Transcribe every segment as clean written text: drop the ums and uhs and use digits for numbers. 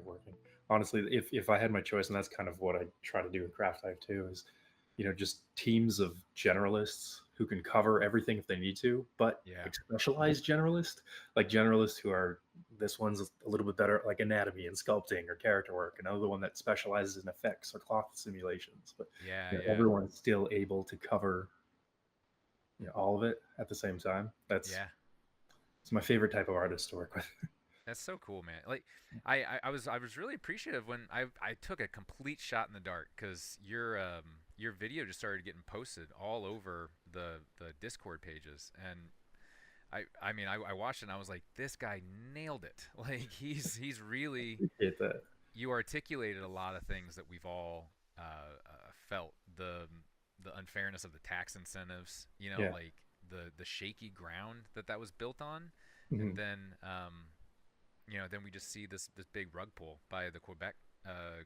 working. Honestly, if I had my choice, and that's kind of what I try to do with Crafthive too, is just teams of generalists who can cover everything if they need to, but Yeah. like specialized generalists, like generalists who are this one's a little bit better at like anatomy and sculpting or character work, another one that specializes in effects or cloth simulations. But Yeah. Yeah. everyone's still able to cover all of it at the same time. That's Yeah. it's my favorite type of artist to work with. That's so cool, man. Like, I was really appreciative when I took a complete shot in the dark because your video just started getting posted all over the Discord pages, and I mean I watched it and I was like, this guy nailed it. Like he's really Appreciate that. you articulated a lot of things that we've all felt the unfairness of the tax incentives, Yeah. like the shaky ground that was built on, and Mhm. then then we just see this big rug pull by the Quebec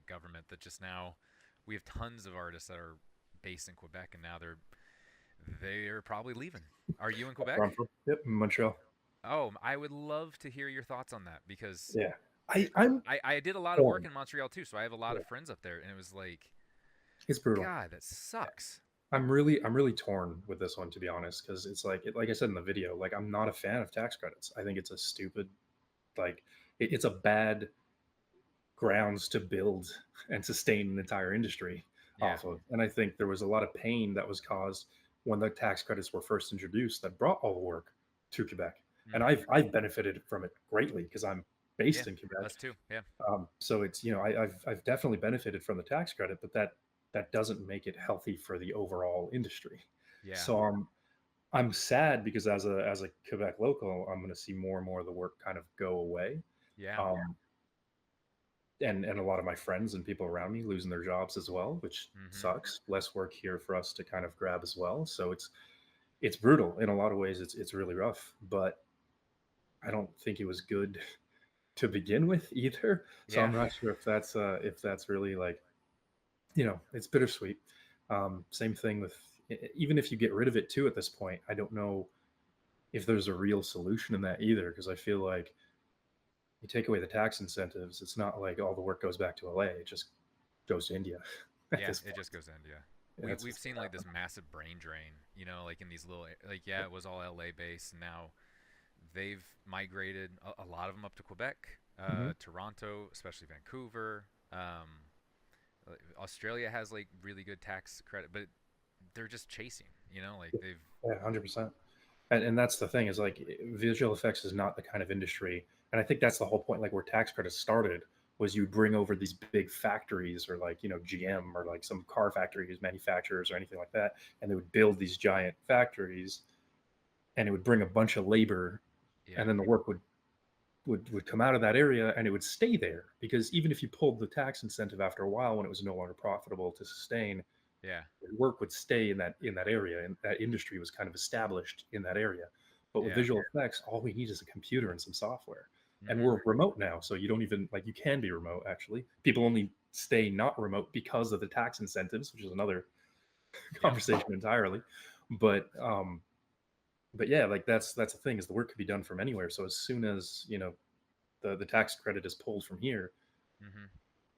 government that just now we have tons of artists that are based in Quebec and now they're probably leaving. Are you in Quebec? Yep, Montreal. Oh, I would love to hear your thoughts on that because Yeah. I'm I did a lot of work torn. in Montreal too, so I have a lot Yeah. of friends up there, and it was like, It's brutal. God, that sucks. I'm really torn with this one, to be honest, because it's like I said in the video, like I'm not a fan of tax credits. I think it's a stupid, like it's a bad grounds to build and sustain an entire industry Yeah. off of. And I think there was a lot of pain that was caused when the tax credits were first introduced that brought all the work to Quebec. And Mm-hmm. I've benefited from it greatly because I'm Yeah. based in Quebec. Us too. Yeah. So it's I've definitely benefited from the tax credit, but that doesn't make it healthy for the overall industry. Yeah. So I'm sad because as a Quebec local, I'm going to see more and more of the work kind of go away. Yeah. Um, and a lot of my friends and people around me losing their jobs as well, which Mm-hmm. sucks. Less work here for us to kind of grab as well. So it's brutal in a lot of ways. It's really rough, but I don't think it was good to begin with either. So Yeah. I'm not sure if that's really like it's bittersweet. Same thing with even if you get rid of it too at this point, I don't know if there's a real solution in that either because I feel like you take away the tax incentives, it's not like all the work goes back to LA. It just goes to India at Yeah. this It point. just goes into yeah. Yeah, that's We've what's seen gonna like this happen. massive brain drain, like in these little like yeah, it was all LA based, and now they've migrated a lot of them up to Quebec, Hmm. Toronto, especially Vancouver. Australia has like really good tax credit, but they're just chasing, like they've Yeah, 100%. And that's the thing is like visual effects is not the kind of industry, and I think that's the whole point. Like where tax credits started was you bring over these big factories or like GM or like some car factories, manufacturers or anything like that, and they would build these giant factories, and it would bring a bunch of labor, yeah, and then the work would come out of that area and it would stay there because even if you pulled the tax incentive after a while when it was no longer profitable to sustain, yeah, work would stay in that area and that industry was kind of established in that area. But with yeah, visual effects, all we need is a computer and some software. And mm-hmm. we're remote now, so you don't even like you can be remote actually. People only stay not remote because of the tax incentives, which is another Yep, conversation entirely. But yeah, like that's the thing is the work could be done from anywhere. So as soon as the tax credit is pulled from here, mm-hmm.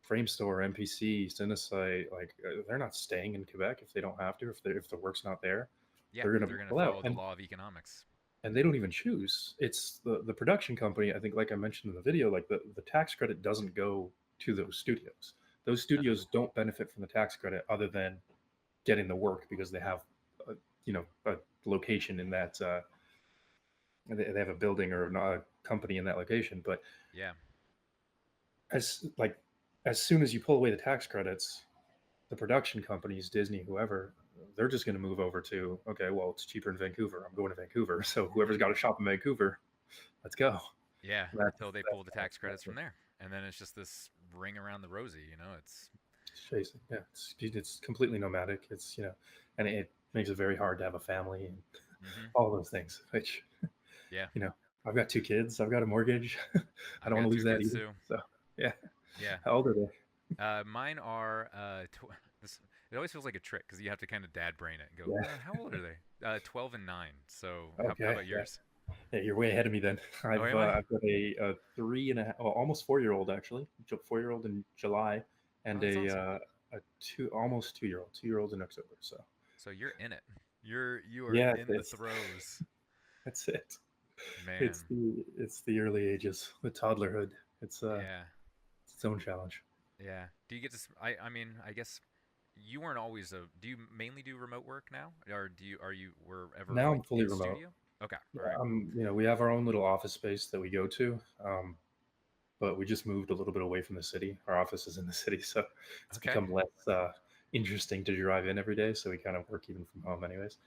Framestore, MPC, Cinesite, like they're not staying in Quebec if they don't have to. If the work's not there, Yeah, they're going to they're gonna pull out, follow the and law of economics. they don't even choose. It's the production company. I think, like I mentioned in the video, like the tax credit doesn't go to those studios. Those No, studios don't benefit from the tax credit other than getting the work because they have, a location in that. They have a building or a company in that location, but yeah, as like as soon as you pull away the tax credits, the production companies, Disney, whoever, they're just going to move over to, okay, well, it's cheaper in Vancouver. I'm going to Vancouver. So whoever's got a shop in Vancouver, let's go. yeah, That's until they that's pull the that's tax credits that's from there, and then it's just this ring around the rosy. It's chasing. Yeah, it's completely nomadic. And it makes it very hard to have a family and mm-hmm. all those things. Which Yeah, you know, I've got two kids. I've got a mortgage. I I've don't want got to two lose that kids either. too. So yeah, Yeah, how old are they? mine are this. It always feels like a trick because you have to kind of dad brain it and go, Yeah. how old are they? 12 and 9. So how Okay. about Yeah. yours? Yeah, you're way ahead of me then. Oh, am I? I've got a 3.5, well, almost 4 year old actually, 4 year old in July, Oh, and that's awesome. a two almost 2 year old, 2 year old in October. So So you're in it. You are yeah, in the it's throes, that's it. man. It's the early ages, the toddlerhood. Yeah, It's its own challenge. yeah. Do you get to? I mean, I guess you weren't always a. Do you mainly do remote work now, or are you were ever Now like I'm fully in remote. studio? Okay, all Yeah, right. we have our own little office space that we go to, but we just moved a little bit away from the city. Our office is in the city, so it's Okay. become less interesting to drive in every day. So we kind of work even from home, anyways.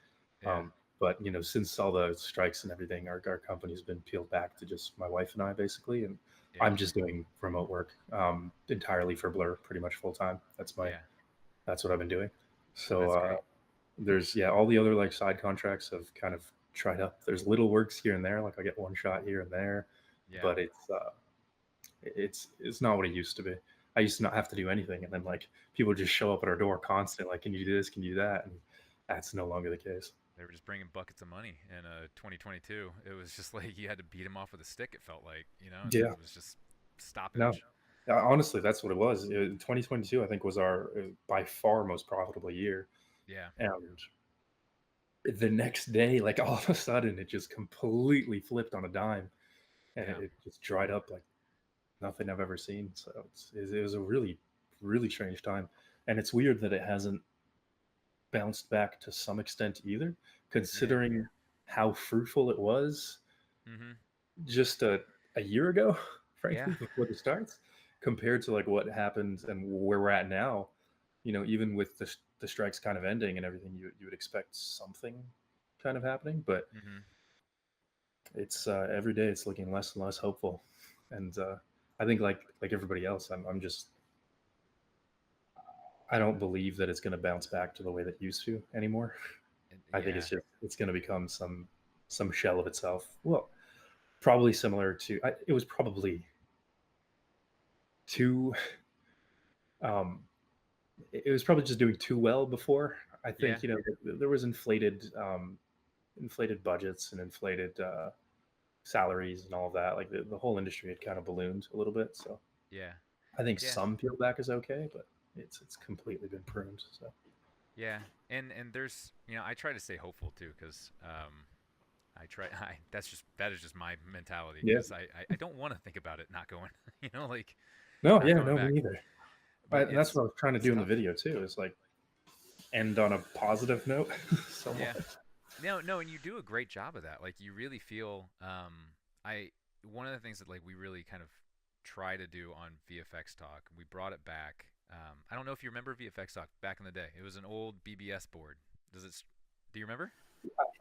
Yeah, But since all the strikes and everything, our company's been peeled back to just my wife and I, basically, and yeah, I'm just doing remote work entirely for Blur, pretty much full time. yeah. That's what I've been doing. So That's great. there's all the other like side contracts have kind of dried up. There's little works here and there, like I get one shot here and there, Yeah, but it's not what it used to be. I used to not have to do anything, and then like people just show up at our door constantly, like, "Can you do this? Can you do that?" And that's no longer the case. they were just bringing buckets of money in 2022. It was just like you had to beat them off with a stick. It felt like, and Yeah, it was just no, stoppage. honestly, that's what it was. 2022, I think, was our by far most profitable year, Yeah, and the next day, like all of a sudden, it just completely flipped on a dime, and yeah, it just dried up like nothing I've ever seen. So it was a really, really strange time, and it's weird that it hasn't bounced back to some extent either, yeah. considering how fruitful it was Mm-hmm. just a year ago, Yeah, frankly, before the starts, compared to like what happened and where we're at now. Even with the strikes kind of ending and everything, you would expect something kind of happening, but mm-hmm. it's every day it's looking less and less hopeful, and I think like everybody else, I'm just I don't believe that it's going to bounce back to the way that it used to anymore. I think Yeah, it's going to become some shell of itself. Well, probably similar to it was probably too um it was probably just doing too well before. I yeah, think there was inflated budgets and inflated salaries and all of that. Like the whole industry had kind of ballooned a little bit. So yeah, I think yeah, some peel back is okay, but it's completely been pruned. So yeah. And there's, I try to stay hopeful too, because I try. That is just my mentality, yeah, because I don't want to think about it not going, like no, not yeah, coming no, back. me either. But And that's what I was trying to it's do in the tough. video too. Is like end on a positive note, Yeah. somewhat. No, no, and you do a great job of that. Like you really feel I one of the things that like we really kind of try to do on VFX Talk, we brought it back. I don't know if you remember VFX Talk back in the day. It was an old BBS board. Do you remember?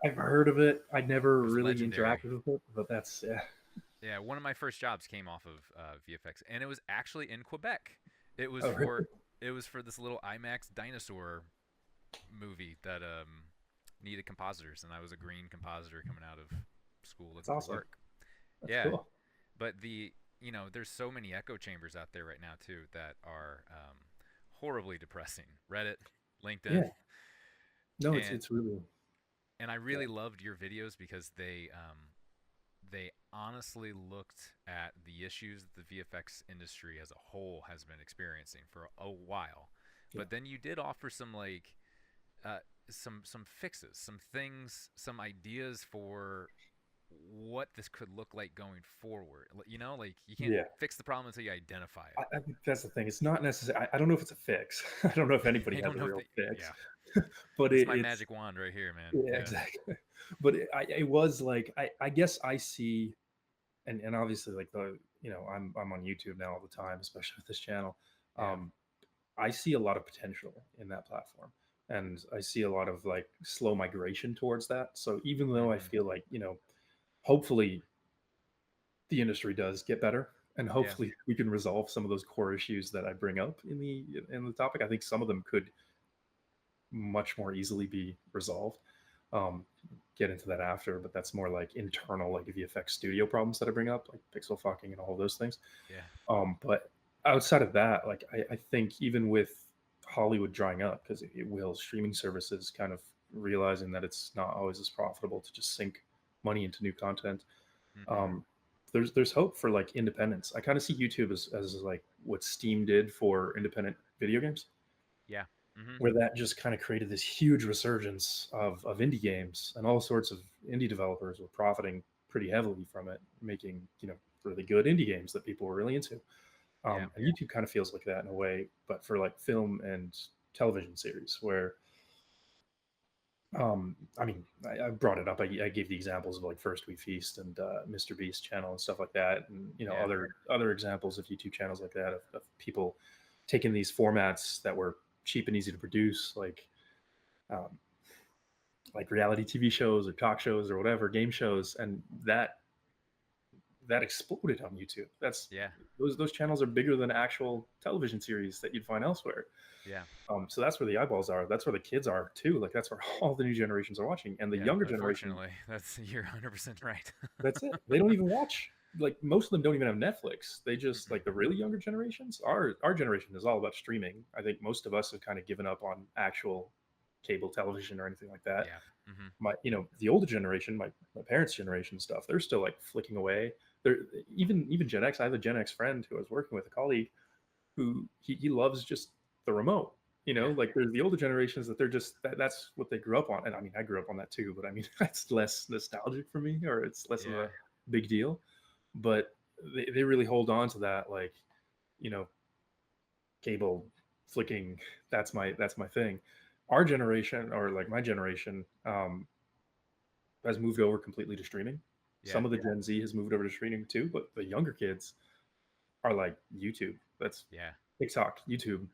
I've heard of it. I never It was really legendary. interacted with it, but that's yeah. Yeah, one of my first jobs came off of VFX, and it was actually in Quebec. It was Oh, really? for it was for this little IMAX dinosaur movie that needed compositors, and I was a green compositor coming out of school That's looking for awesome. work. That's Yeah, cool. but there's so many echo chambers out there right now too that are horribly depressing. Reddit, LinkedIn, Yeah. No, and it's really and I yeah. really loved your videos because they honestly looked at the issues that the VFX industry as a whole has been experiencing for a while. Yeah. But then you did offer some like uh, some fixes, some things, some ideas for what this could look like going forward. Like you can't Yeah. fix the problem until you identify I think that's the thing. It's not necessary. I don't know if it's a fix. I don't know if it. anybody I has don't a know if real they. fix, Yeah, but this is my it's magic wand right here, man. yeah, Yeah, exactly. But it was like I guess I see, and obviously like I'm on YouTube now all the time, especially with this channel. yeah, Um, I see a lot of potential in that platform, and I see a lot of like slow migration towards that. So even though I mm-hmm. feel like hopefully the industry does get better, and Yeah, hopefully we can resolve some of those core issues that I bring up in the topic. I think some of them could much more easily be resolved. Um, get into that after, but that's more like internal, like VFX studio problems that I bring up, like pixel fucking and all of those things. yeah, But outside of that, like I think even with Hollywood drying up, streaming services kind of realizing that it's not always as profitable to just sync money into new content. Mm-hmm. um, there's hope for like independence. I kind of see YouTube as like what Steam did for independent video games, Yeah. Mm-hmm. where that just kind of created this huge resurgence of indie games, and all sorts of indie developers were profiting pretty heavily from it, making really good indie games that people were really into. Yeah. And YouTube kind of feels like that in a way, but for like film and television series, where I mean, I brought it up. I gave the examples of like First We Feast and Mr. Beast channel and stuff like that, and Yeah. other examples of YouTube channels like that of people taking these formats that were cheap and easy to produce, um, like reality TV shows or talk shows or whatever, game shows, and that exploded on YouTube. That's Yeah. those channels are bigger than actual television series that you'd find elsewhere. Yeah. So that's where the eyeballs are. That's where the kids are too. Like that's where all the new generations are watching, and the Yeah. younger generation. Unfortunately, that's you're 100% right. That's it. They don't even watch. Like most of them don't even have Netflix. They just Mm-mm. like the really younger generations. Our generation is all about streaming. I think most of us have kind of given up on actual cable television or anything like that. Yeah. Mm-hmm. My the older generation, my parents' generation stuff, they're still like flicking away. They're even Gen X. I have a Gen X friend who I was working with, a colleague, who he loves just the remote. Yeah. Like there's the older generations that they're just that's what they grew up on. And I mean, I grew up on that too, but I mean, that's less nostalgic for me, or it's less of Yeah. a big deal. But they really hold on to that, like, you know, cable flicking. That's my thing. Our generation, or like my generation, has moved over completely to streaming. Yeah. Some of the Gen Z has moved over to streaming too, but the younger kids are like YouTube. That's Yeah. TikTok, YouTube.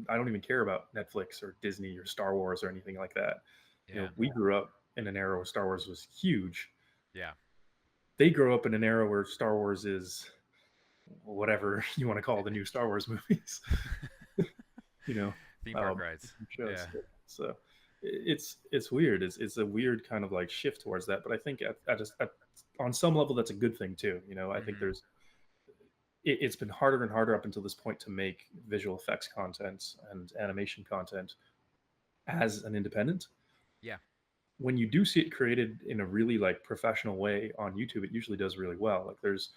I don't even care about Netflix or Disney or Star Wars or anything like that. Yeah. We grew up in an era where Star Wars was huge. Yeah. They grow up in an era where Star Wars is whatever you want to call the new Star Wars movies. you know, Theme park rides. shows. Yeah. So it's weird. It's a weird kind of like shift towards that. But I think on some level that's a good thing too. I think Mm-hmm. it's been harder and harder up until this point to make visual effects content and animation content as an independent. Yeah. When you do see it created in a really like professional way on YouTube, it usually does really well. Like there's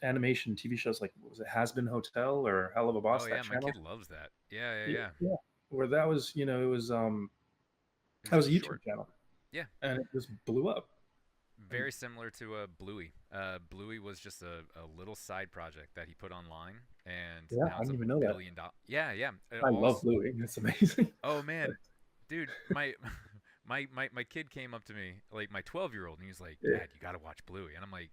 animation TV shows like, was it Has Been Hotel or Hell of a Oh Boss, that yeah, my kid channel? loves that. Yeah. Yeah. Yeah, Yeah. yeah. Where that was, it was It that was was a just YouTube short. channel, Yeah. and it just blew up. And Very similar to Bluey. Bluey was just a little side project that he put online, and yeah, now I it's a didn't even know that. $1 billion. Yeah, yeah. I love Bluey. It's amazing. Oh man, dude, my my kid came up to me, like my 12-year-old, and he was like, Yeah. "Dad, you gotta watch Bluey." And I'm like,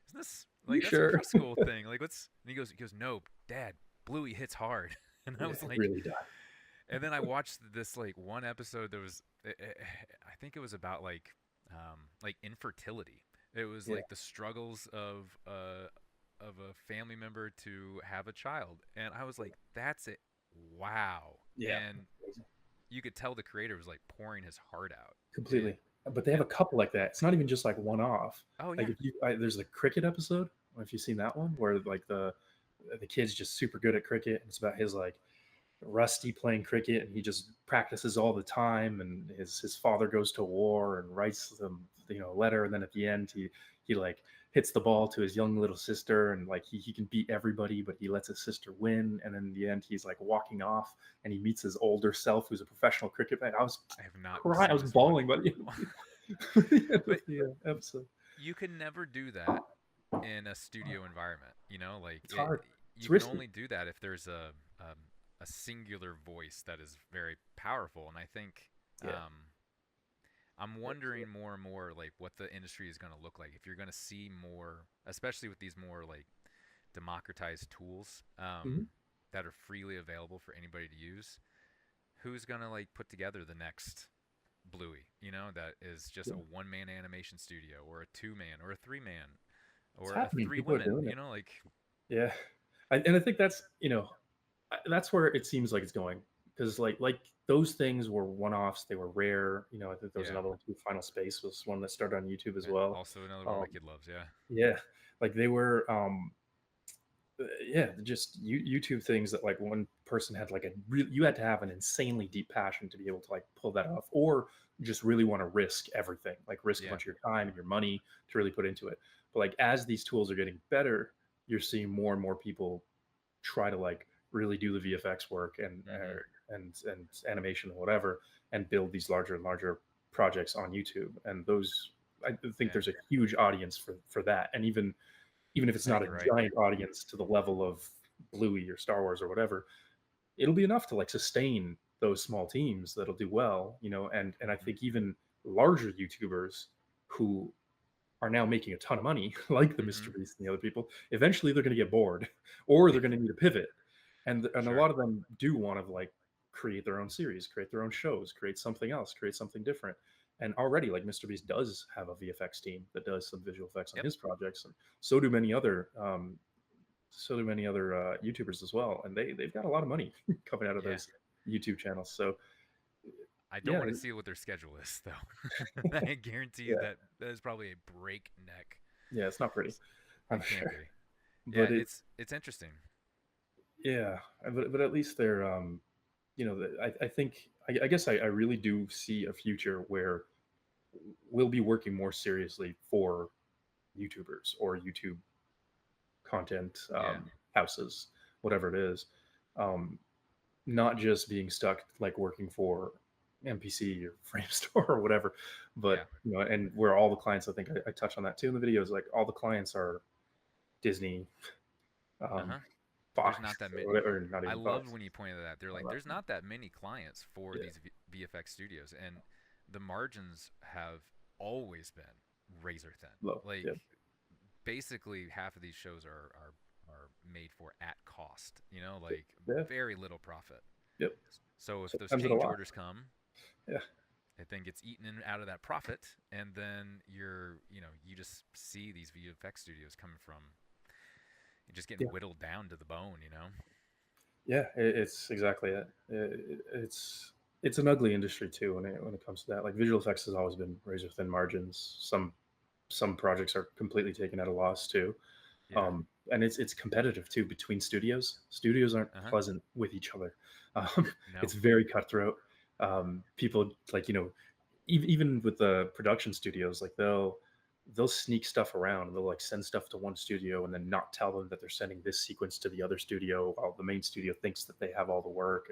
"Isn't this You like that's a sure? preschool thing? Like what's?" And he goes, "No, Dad, Bluey hits hard." And I Yeah, was it like, really does. and then I watched this like one episode that was, I think it was about like infertility. It was Yeah, like the struggles of a family member to have a child, and I was like, that's it. Wow. yeah, And you could tell the creator was like pouring his heart out. And completely. But they have and a couple like that. It's not even just like one off. oh Like yeah. there's the cricket episode. I don't know if you've seen that one, where like the kid's just super good at cricket, and it's about his like Rusty playing cricket, and he just practices all the time, and his father goes to war and writes them a letter, and then at the end he like hits the ball to his young little sister, and like he can beat everybody, but he lets his sister win, and then in the end he's like walking off, and he meets his older self who's a professional cricket fan. I was I have not crying, I seen was this one. bawling, but the end of But the episode. you can never do that in a studio environment. Like It's hard, you it's can risky. only do that if there's a singular voice that is very powerful. And I think Yeah. I'm wondering more and more like what the industry is going to look like if you're going to see more, especially with these more like democratized tools Mhm. that are freely available for anybody to use. Who's going to like put together the next Bluey? That is just Yeah. a one-man animation studio, or a two-man, or a three-man, It's or a happening, three people are women. doing it. Like Yeah. And I think that's where it seems like it's going, because like those things were one-offs. They were rare. I think there was yeah. another one too. Final Space was one that started on YouTube as And well. also another one my um kid loves. Yeah. yeah, like they were, yeah, just YouTube things that like one person had like you had to have an insanely deep passion to be able to like pull that off, or just really want to risk everything, like risk a Yeah. bunch of your time and your money to really put into it. But like as these tools are getting better, you're seeing more and more people try to like really do the VFX work Mm-hmm. and animation or whatever, and build these larger and larger projects on YouTube. And those, I think Yeah. there's a huge audience for that. And even if it's I not think a you're right. giant audience to the level of Bluey or Star Wars or whatever, it'll be enough to like sustain those small teams that'll do well, you know. And I Mm-hmm. think even larger YouTubers who are now making a ton of money, like the Mm-hmm. Mr. Beast and the other people, eventually they're going to get bored, or they're going to need a pivot. And a Sure. lot of them do want to like create their own series, create their own shows, create something else, create something different. And already, like Mr. Beast does have a VFX team that does some visual effects on Yep. his projects, and so do many other YouTubers as well. And they've got a lot of money coming out of Yeah. those YouTube channels. So I don't yeah, want to see what their schedule is, though. I guarantee you yeah, that that is probably a breakneck. yeah, it's not pretty, I'm It can't sure, be. Yeah, but it's interesting. yeah, but at least they're you know, I think I guess I really do see a future where we'll be working more seriously for YouTubers or YouTube content Yeah. houses, whatever it is, um, not just being stuck like working for MPC or Framestore or whatever, Yeah. but you know, and where all the clients, I think I touched on that too in the videos, like all the clients are Disney, um, Uh-huh. There's Fox, not that or many. whatever, or not I even loved Fox. when you pointed that. They're All like, that. there's not that many clients for Yeah, these VFX studios, and the margins have always been razor thin. low. Like, Yeah, basically, half of these shows are made for at cost. You know, like yeah, very little profit. yep. So if those Sometimes at a change lot. orders come, Yeah, it then gets eaten out of that profit, and then you just see these VFX studios coming from just getting yeah. whittled down to the bone. Yeah, it's exactly it. It's an ugly industry too when it comes to that. Like visual effects has always been razor thin margins. Some projects are completely taken at a loss too, Yeah. and it's competitive too between studios. Studios aren't Uh huh. pleasant with each other. It's No. very cutthroat. People like, you know, even with the production studios, like they'll sneak stuff around. They'll like send stuff to one studio and then not tell them that they're sending this sequence to the other studio while the main studio thinks that they have all the work.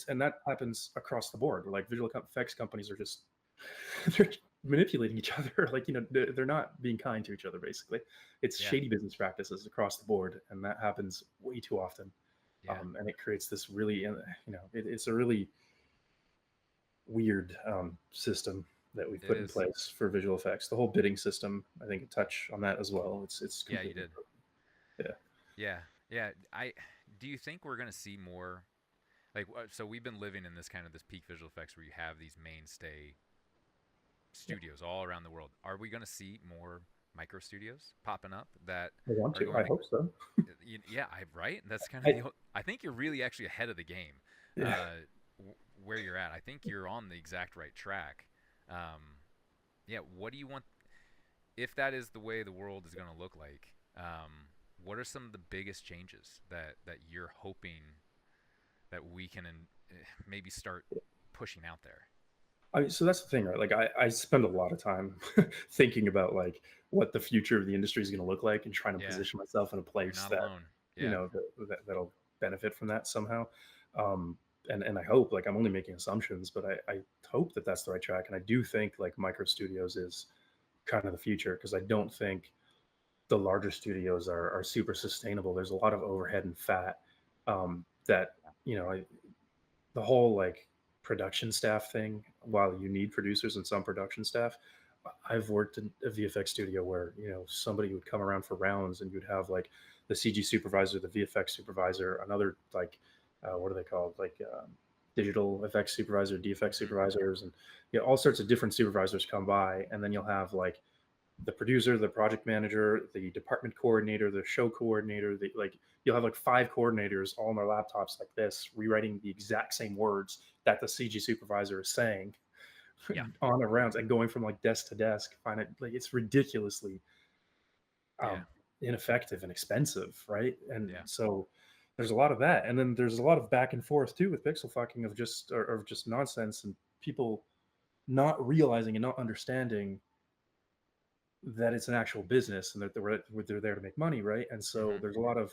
And that happens across the board. Like visual effects companies are just they're manipulating each other. Like, you know, they're not being kind to each other. Basically, it's Yeah. shady business practices across the board, and that happens way too often. Yeah. And it creates this really, you know, it's a really weird system that we've It put in is. place for visual effects. The whole bidding system, I think, touch on that as well. It's Yeah, you completely did. broken. Yeah. Yeah. I do you think we're gonna see more like so we've been living in this kind of this peak visual effects where you have these mainstay Yeah, studios all around the world. Are we gonna see more micro studios popping up that I want are to. going I to hope so. yeah, right? That's kind of I the I think you're really actually ahead of the game. yeah. Uh where you're at. I think you're on the exact right track. Um yeah, what do you want if that is the way the world is going to look like? What are some of the biggest changes that you're hoping that we can maybe start pushing out there? So that's the thing, right? Like I spend a lot of time thinking about like what the future of the industry is going to look like and trying to Yeah, position myself in a you're place not that, alone. you Yeah, know, that'll benefit from that somehow. And I hope, like, I'm only making assumptions, but I hope that that's the right track. And I do think like micro studios is kind of the future, because I don't think the larger studios are super sustainable. There's a lot of overhead and fat, that, you know, the whole like production staff thing. While you need producers and some production staff, I've worked in a VFX studio where, you know, somebody would come around for rounds and you'd have like the CG supervisor, the VFX supervisor, another like what are they called, like digital effects supervisor, DFX hmm, supervisors, and you know, all sorts of different supervisors come by, and then you'll have like the producer, the project manager, the department coordinator, the show coordinator. The, like, you'll have like five coordinators all on their laptops like this, rewriting the exact same words that the CG supervisor is saying yeah, on around, and going from like desk to desk. Find it like it's ridiculously yeah, um, ineffective and expensive, right? And yeah, so there's a lot of that, and then there's a lot of back and forth too with pixel fucking of just nonsense and people not realizing and not understanding that it's an actual business and that they're there to make money, right? And so Mm-hmm. there's a lot of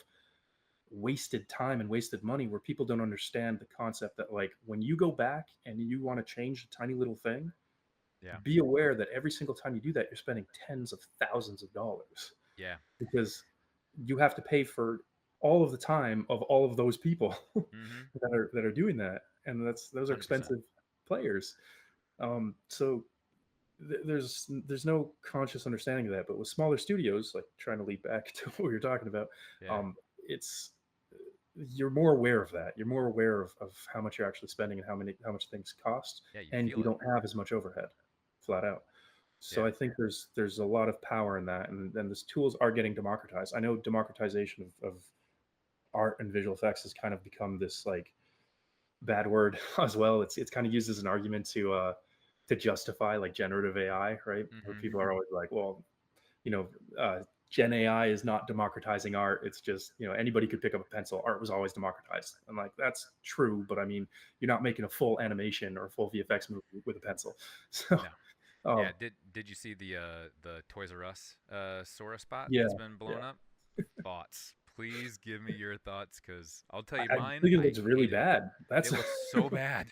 wasted time and wasted money where people don't understand the concept that like when you go back and you want to change a tiny little thing, Yeah. be aware that every single time you do that, you're spending tens of thousands of dollars Yeah. because you have to pay for all of the time of all of those people Mm-hmm. that are doing that, and those are 100%. expensive players. So there's no conscious understanding of that. But with smaller studios, like trying to leap back to what we were talking about, Yeah. it's you're more aware of that. You're more aware of how much you're actually spending and how much things cost, Yeah. You and feel you it. don't have as much overhead, flat out. So Yeah. I think there's a lot of power in that, and these tools are getting democratized. I know democratization of art and visual effects has kind of become this like bad word as well. It's kind of used as an argument to justify like generative AI, right? Where Mm-hmm. people are always like, well, you know, Gen AI is not democratizing art. It's just, anybody could pick up a pencil. Art was always democratized. And like, that's true. But I mean, you're not making a full animation or a full VFX movie with a pencil. So, No. Yeah. um, Did you see the Toys R Us Sora spot yeah, that's been yeah. blown up? Thoughts. Please give me your thoughts, because I'll tell you I mine. think it I looks really hated it. bad. It That's, looks so bad.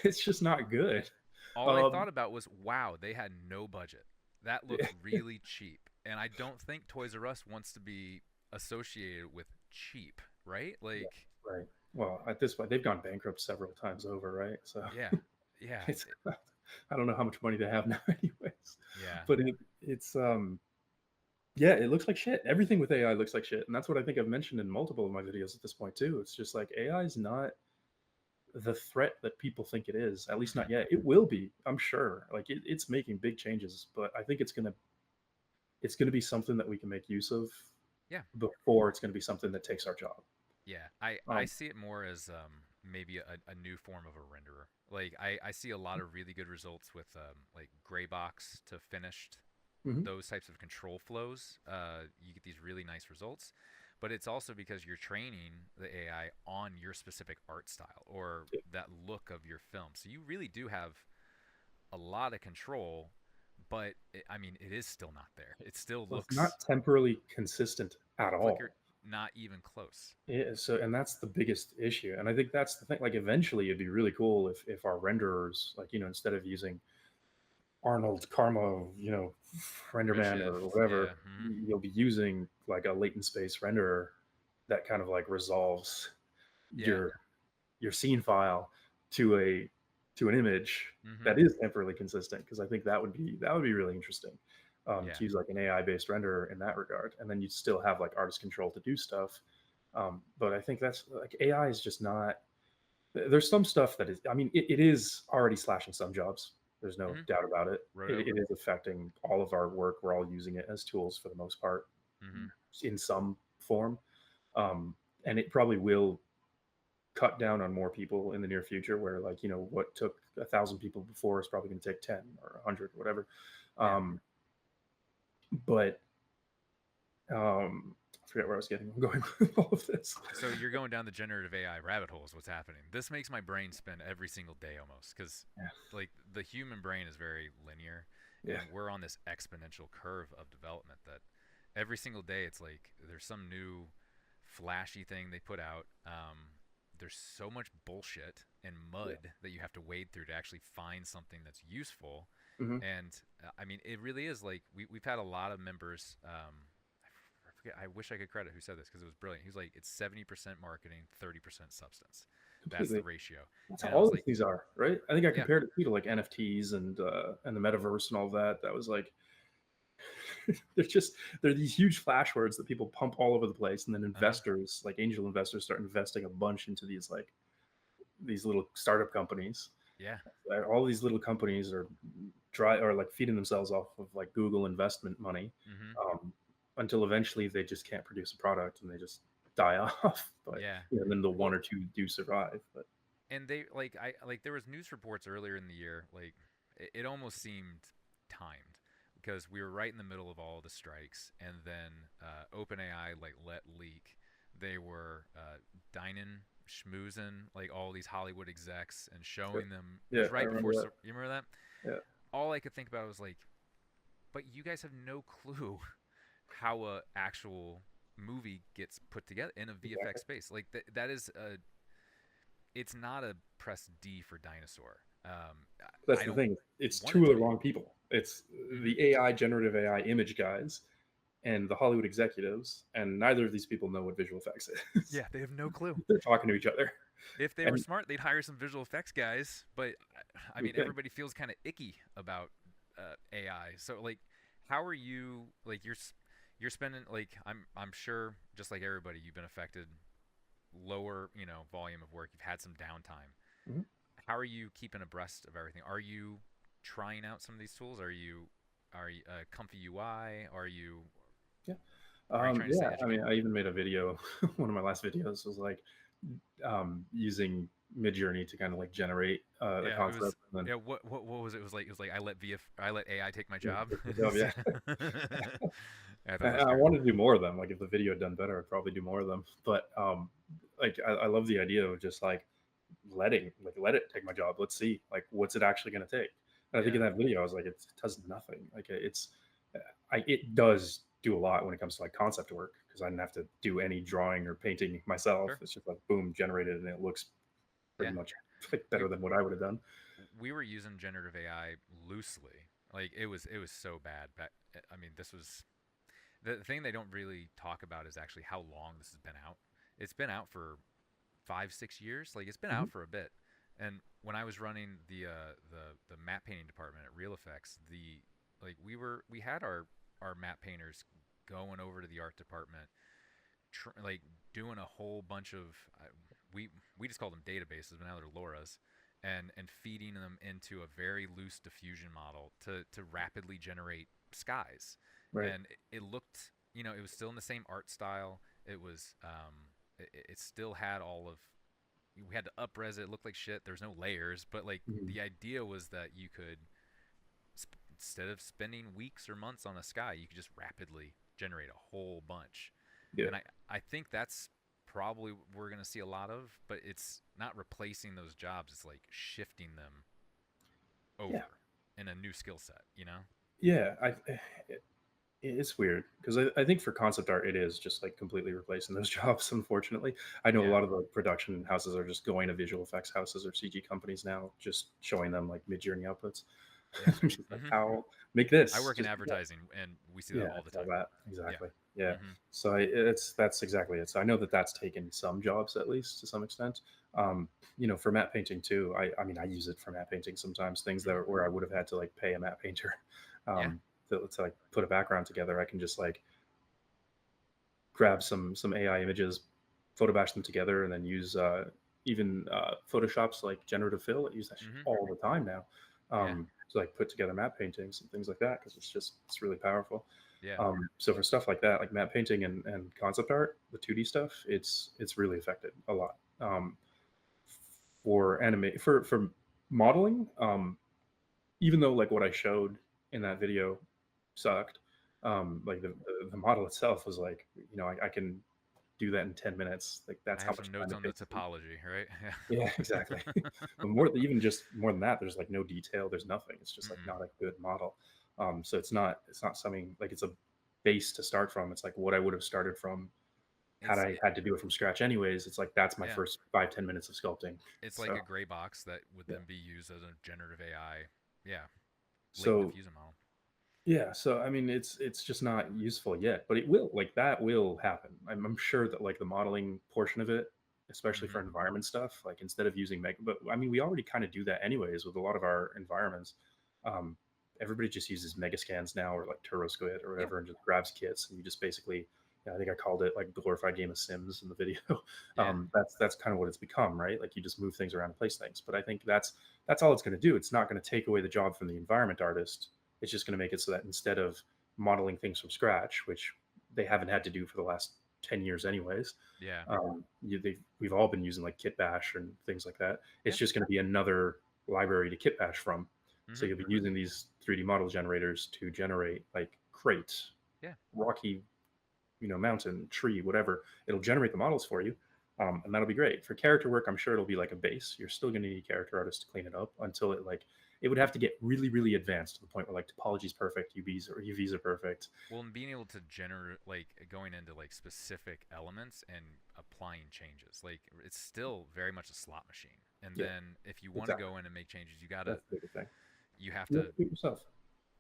it's just not good. All I Um, thought about was, wow, they had no budget. That looks really cheap. And I don't think Toys R Us wants to be associated with cheap, right? yeah, Like, right. Well, at this point, they've gone bankrupt several times over, right? So yeah, yeah, it's, I don't know how much money they have now, anyways. yeah. But yeah, it looks like shit. Everything with AI looks like shit, and that's what I think I've mentioned in multiple of my videos at this point too. It's just like AI is not the threat that people think it is. At least not Mm-mm. yet. It will be, I'm sure. Like it's making big changes, but I think it's gonna be something that we can make use of Yeah, before it's gonna be something that takes our job. yeah. I Um, see it more as maybe a new form of a renderer. Like, I see a lot of really good results with like gray box to finished, mhm. those types of control flows. You get these really nice results, but it's also because you're training the AI on your specific art style or that look of your film. So you really do have a lot of control, but I mean, it is still not there. It still Well, it's looks not temporally consistent at flicker, all. not even close. Yeah, so and that's the biggest issue. And I think that's the thing. Like eventually it'd be really cool if our renderers, like, instead of using Arnold Karma, RenderMan or Redshift, yeah. whatever, you'll be using like a latent space renderer that kind of like resolves Yeah. your scene file to a to an image Mm-hmm. that is temporally consistent. Because I think that would be really interesting, Yeah. to use like an AI based renderer in that regard, and then you'd still have like artist control to do stuff. But I think that's like AI is just not. There's some stuff that is. I mean, it is already slashing some jobs. There's no Mm-hmm. doubt about it. Wrote It over. is affecting all of our work. We're all using it as tools for the most part, Mm-hmm. in some form, and it probably will cut down on more people in the near future. Where like what took 1,000 people before is probably going to take 10 or 100, whatever. Yeah. Um, but I forget where I was going with all of this. So you're going down the generative AI rabbit hole is what's happening. This makes my brain spin every single day almost, because Yeah, like the human brain is very linear, yeah. and we're on this exponential curve of development that every single day it's like there's some new flashy thing they put out. There's so much bullshit and Yeah. mud that you have to wade through to actually find something that's useful. Hmm. And I mean, it really is like we've had a lot of members. I forget. I wish I could credit who said this because it was brilliant. He was like, "It's 70% marketing, 30% substance. That's the Completely. ratio." That's how And I all was these like, things are, right? I think I "Yeah, compared it to like NFTs and the metaverse and all that. That was like they're these huge flash words that people pump all over the place, and then uh huh, investors, like angel investors, start investing a bunch into these little startup companies. yeah, All these little companies are dry or like feeding themselves off of like Google investment money, mm-hmm, until eventually they just can't produce a product and they just die off. But yeah." then the Well, one or two do survive. But and they like there was news reports earlier in the year, like it almost seemed timed because we were right in the middle of all the strikes, and then OpenAI like let leak they were dining, schmoozing, like all these Hollywood execs and Yep. showing them. It Yeah, was I right before. remember that. You remember that? Yeah. All I could think about was like, but you guys have no clue how a actual movie gets put together in a VFX Exactly. space. Like that is a. It's not a press D for dinosaur. That's I the don't thing. It's want it two of to the be. wrong people. It's Hmm. the AI, generative AI image guys and the Hollywood executives, and neither of these people know what visual effects is. Yeah, they have no clue. They're talking to each other. If they were And smart, they'd hire some visual effects guys. But I we mean, think, everybody feels kind of icky about AI. So like, how are you? Like, you're spending like I'm sure just like everybody, you've been affected. Lower volume of work. You've had some downtime. mhm, How are you keeping abreast of everything? Are you trying out some of these tools? Are you comfy UI? yeah. Are you trying to stay Yeah, I mean, educated? I even made a video. One of my last videos was like using Midjourney to kind of like generate the Yeah, it was. concept, and Yeah, what was it? It was like I let AI take my then job. good job, yeah. I thought And that was I great. want to do more of them. Like if the video had done better, I'd probably do more of them. But like I love the idea of just like let it take my job. Let's see like what's it actually going to take. And I think Yeah, in that video, I was like, it does nothing. Like it does do a lot when it comes to like concept work because I didn't have to do any drawing or painting myself. sure. It's just like boom, generated, and it looks pretty Yeah, much like we better than what I would have done. we were using generative AI loosely. Like it was so bad. But I mean, this was the thing they don't really talk about is actually how long this has been out. It's been out for 5 6 years. Like it's been Mhm. out for a bit. And when I was running the map painting department at Real Effects, the like we had our map painters going over to the art department, like doing a whole bunch of we we just called them databases, but now they're LoRa's, and feeding them into a very loose diffusion model to rapidly generate skies, Right. and it looked, it was still in the same art style. It was it still had all of, we had to upres it. It looked like shit. There's no layers, but like Mhm. the idea was that you could, instead of spending weeks or months on a sky, you could just rapidly generate a whole bunch. Yeah. And I think that's probably what we're going to see a lot of, but it's not replacing those jobs. It's like shifting them Yeah. over in a new skill set. Yeah. It's weird because I think for concept art, it is just like completely replacing those jobs. Unfortunately, I know a Yeah. lot of the production houses are just going to visual effects houses or CG companies now, just showing them like mid-journey outputs. Yeah. I'm just like, Hmm. how make I this? work in Just do that. advertising and we see that Yeah, all the it's all time. that Yeah. exactly. Yeah, Hmm. so it's that's exactly it. So I know that that's taken some jobs at least to some extent. For matte painting too. I mean, I use it for matte painting sometimes. Things that Hmm. where I would have had to like pay a matte painter Yeah. um, to like put a background together. I can just like grab some AI images, photo bash them together, and then use even Photoshop's like generative fill. I use that shit Hmm. all the time now. Yeah. To like put together matte paintings and things like that because it's really powerful. Yeah. So for stuff like that, like matte painting and concept art, the 2D stuff, it's really affected a lot. For anime for modeling, even though like what I showed in that video sucked, like the model itself was like, I can do that in 10 minutes. Like I that's how have much some time notes it on the takes. topology, right? Yeah, exactly. Yeah. But more than that, there's like no detail. There's nothing. It's just like Mm-mm. not a good model. So it's not something like it's a base to start from. It's like what I would have started from had It's I had to do it from scratch anyways. It's like that's my yeah. first 5-10 minutes of sculpting. It's like So a gray box that would yeah. then be used as a generative AI. Yeah, latent So diffusion model. yeah, so I mean, it's just not useful yet, but it will. Like that will happen. I'm sure that like the modeling portion of it, especially for Hmm. environment stuff, like instead of using Meg, but I mean, we already kind of do that anyways with a lot of our environments. Um, Everybody just uses Megascans now or like TurboSquid or Yeah. whatever, and just grabs kits, and you just basically, I think I called it like glorified game of Sims in the video. Yeah. That's kind of what it's become, right? Like you just move things around and place things. But I think that's all it's going to do. It's not going to take away the job from the environment artist. It's just going to make it so that instead of modeling things from scratch, which they haven't had to do for the last 10 years anyways, Yeah. we've all been using like Kitbash and things like that. Yeah. It's just going to be another library to Kitbash from. So Hmm. you'll be using these 3D model generators to generate like crate, Yeah. rocky mountain, tree, whatever. It'll generate the models for you, and that'll be great for character work. I'm sure it'll be like a base. You're still going to need a character artist to clean it up until it would have to get really, really advanced to the point where like topology is perfect, UVs are perfect. Well, and being able to generate, like, going into like specific elements and applying changes, like it's still very much a slot machine. And Yeah, then if you want to exactly. go in and make changes, you gotta, That's the biggest thing. you have You have to, to do it yourself.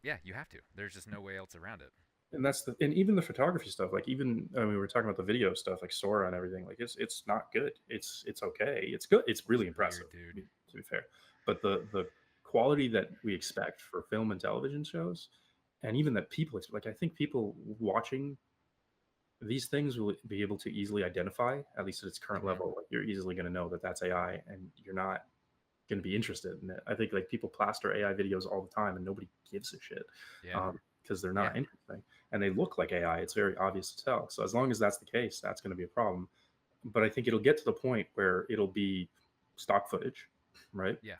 yeah, you have to. There's just no way else around it. And even the photography stuff, like even I mean, we were talking about the video stuff, like Sora and everything. Like it's not good. It's okay. It's good. It's It's really impressive. weird, dude. To be fair, but the quality that we expect for film and television shows, and even that people like, I think people watching these things will be able to easily identify, at least at its current Hmm. level. Like you're easily going to know that that's AI, and you're not going to be interested in it. I think like people plaster AI videos all the time, and nobody gives a shit Yeah, because they're yeah, not interesting and they look like AI. It's very obvious to tell. So as long as that's the case, that's going to be a problem. But I think it'll get to the point where it'll be stock footage, right? yeah,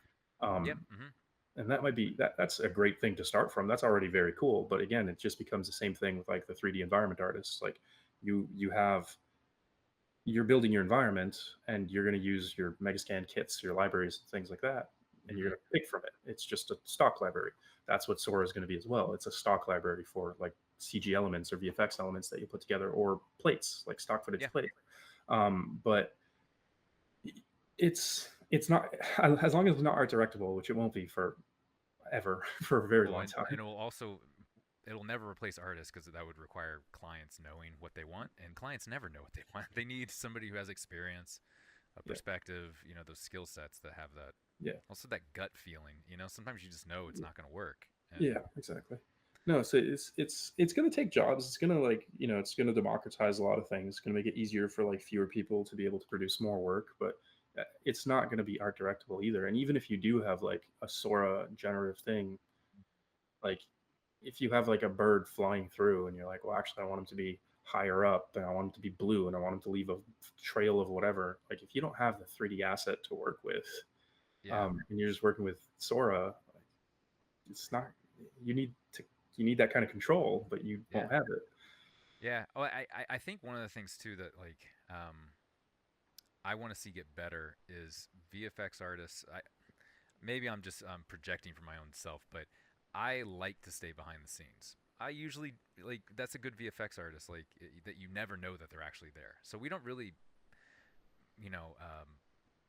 yep. Um, Hmm. and that might be that's a great thing to start from. That's already very cool. But again, it just becomes the same thing with like the 3D environment artists. Like you have you're building your environment and you're going to use your Megascan kits, your libraries, things like that, and you're Hmm. going to pick from it. It's just a stock library. That's what Sora is going to be as well. It's a stock library for like CG elements or VFX elements that you put together, or plates, like stock footage Yeah, plates. But it's not, as long as it's not art directable, which it won't be for ever for a very well, long and time. it will also, it'll never replace artists because that would require clients knowing what they want, and clients never know what they want. They need somebody who has experience, a Yeah, perspective, those skill sets that have that, yeah, also that gut feeling. Sometimes you just know it's not going to work. And yeah, exactly. No, so it's going to take jobs. It's going to like it's going to democratize a lot of things. It's going to make it easier for like fewer people to be able to produce more work, but it's not going to be art directable either. And even if you do have like a Sora generative thing, like if you have like a bird flying through and you're like, well, actually, I want him to be higher up and I want him to be blue and I want him to leave a trail of whatever. Like if you don't have the 3D asset to work with, yeah, and you're just working with Sora, it's not. You need to you need that kind of control, but you yeah, won't have it. yeah. Oh, I think one of the things too that, like, I want to see get better is VFX artists. Maybe I'm just projecting for my own self, but I like to stay behind the scenes. I usually, like, that's a good VFX artist, like, that you never know that they're actually there. So we don't really, you know,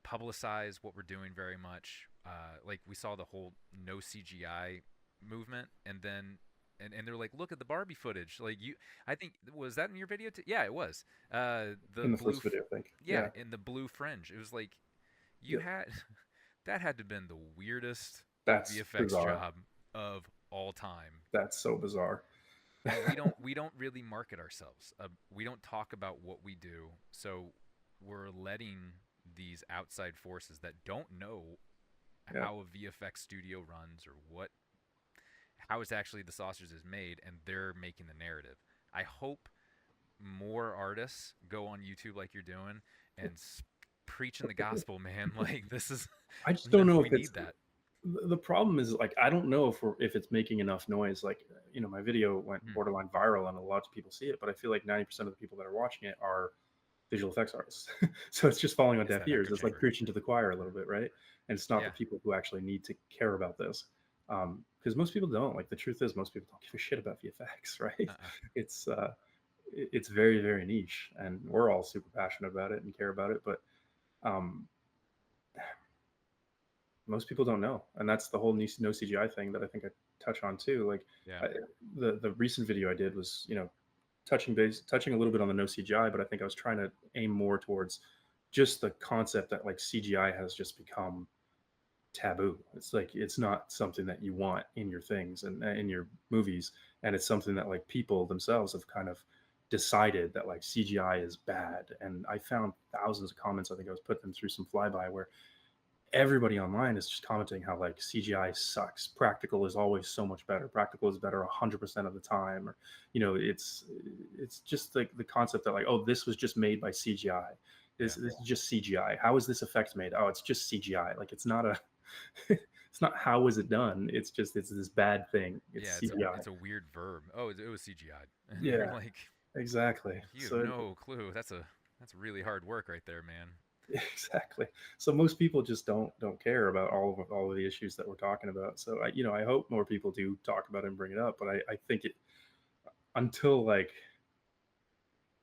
publicize what we're doing very much. Like we saw the whole no CGI movement, and then and they're like, look at the Barbie footage. Like, I think, was that in your video too? Yeah, it was. The In the blue, first video, I think. yeah, Yeah, in the blue fringe. It was like, you yeah, had that had to have been the weirdest that's VFX bizarre. job of all time. That's so bizarre. And we don't really market ourselves. We don't talk about what we do, so we're letting these outside forces that don't know Yeah, how a VFX studio runs, or how it's actually the sausage is made, and they're making the narrative. I hope more artists go on YouTube like you're doing and preaching the gospel, man. Like, this is I just don't know we if it's need that. the problem is like I don't know if it's making enough noise. Like my video went Hmm. borderline viral and a lot of people see it, but I feel like 90% of the people that are watching it are visual effects artists. So it's just falling on It's deaf that ears. echo It's like chamber. preaching to the choir a little bit, right? And it's not the Yeah, people who actually need to care about this. Because most people don't. Like the truth is, most people don't give a shit about VFX, right? uh-uh. It's it's very very niche, and we're all super passionate about it and care about it, but um, most people don't know, and that's the whole no CGI thing that I think I touch on too. Like Yeah, I, the recent video I did was touching a little bit on the no CGI, but I think I was trying to aim more towards just the concept that like CGI has just become taboo. It's like it's not something that you want in your things and in your movies, and it's something that like people themselves have kind of decided that like CGI is bad. And I found thousands of comments. I think I was putting them through some flyby where everybody online is just commenting how like CGI sucks. Practical is always so much better. Practical is better 100% of the time. Or it's just like the concept that like, oh, this was just made by CGI. This yeah, this is just CGI. How is this effect made? Oh, it's just CGI. Like it's not a it's not how was it done. It's just it's this bad thing. It's yeah. CGI. It's a weird verb. Oh, it was CGI, and you're Yeah. like, exactly. You have So no clue. That's really hard work right there, man. exactly. So most people just don't care about all of the issues that we're talking about. So I hope more people do talk about it and bring it up. But I think it until like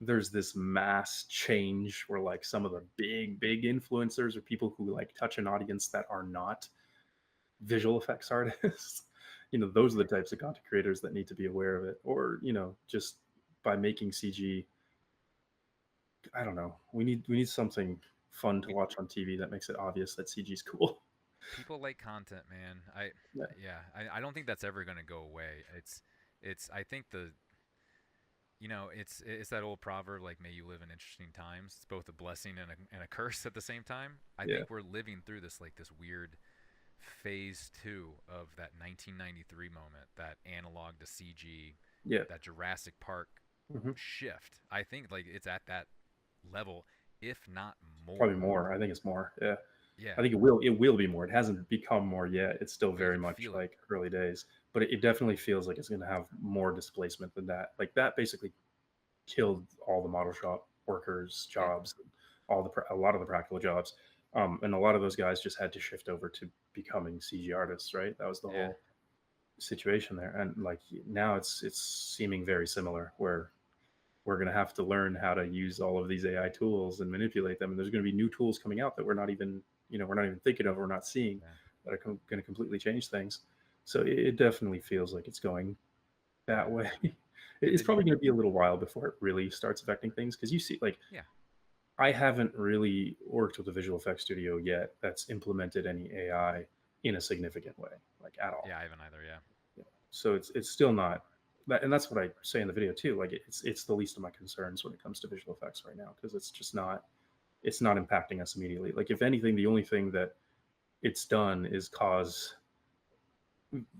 there's this mass change where like some of the big influencers or people who like touch an audience that are not visual effects artists, those are the types of content creators that need to be aware of it. Or just by making CG, I don't know, we need something fun to We watch on TV that makes it obvious that CG is cool. People like content, man. I Yeah, Yeah, I don't think that's ever gonna go away. It's I think the it's that old proverb like may you live in interesting times. It's both a blessing and a curse at the same time. I yeah, think we're living through this weird phase two of that 1993 moment, that analog to CG, yeah. that Jurassic Park Hmm. shift. I think like it's at that level, if not Probably more. more. I think it's more. Yeah. I Yeah, think it will be more. It hasn't become more yet. It's still but you very can much feel it. like early days, but it definitely feels like it's going to have more displacement than that. Like that basically killed all the model shop workers' It jobs, a lot of the practical jobs, and a lot of those guys just had to shift over to becoming CG artists. Right, that was the Yeah, whole situation there. And like now, it's seeming very similar, where we're going to have to learn how to use all of these AI tools and manipulate them. And there's going to be new tools coming out that we're not even thinking of, we're not seeing, yeah. that are going to completely change things. So it definitely feels like it's going that Yeah. way. And It's then you probably going to be a little while before it really starts affecting things because you see, like, yeah. I haven't really worked with a visual effects studio yet that's implemented any AI in a significant way, like at all. Yeah, I haven't either, yeah. Yeah. So it's still not that, and that's what I say in the video too. Like it's the least of my concerns when it comes to visual effects right now because it's not impacting us immediately. Like if anything, the only thing that it's done is cause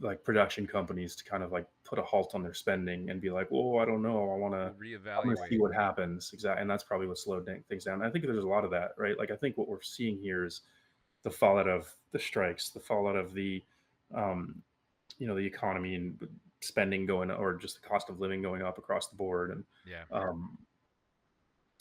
like production companies to kind of like put a halt on their spending and be like, "Oh, I don't know. I'm gonna see Reevaluate. what happens." Exactly, and that's probably what slowed things down. And I think there's a lot of that, right? Like I think what we're seeing here is the fallout of the strikes, the fallout of um, the economy and spending going, or just the cost of living going up across the board, and Yeah. um,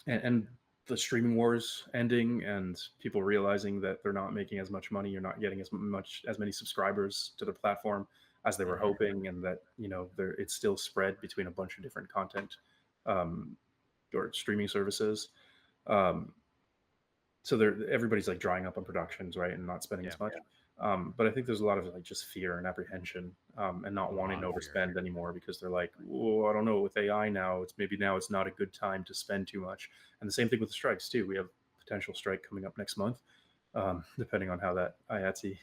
and the streaming wars ending, and people realizing that they're not making as much money, you're not getting as many subscribers to the platform as they were Hmm. hoping, and that it's still spread between a bunch of different content um, or streaming services. Um, so everybody's like drying up on productions, right, and not spending Yeah. as much. But I think there's a lot of like just fear and apprehension, and not A wanting lot to of fear. overspend anymore because they're like, oh, I don't know, with AI now, it's not a good time to spend too much. And the same thing with the strikes too. We have a potential strike coming up next month, depending on how that IATSE.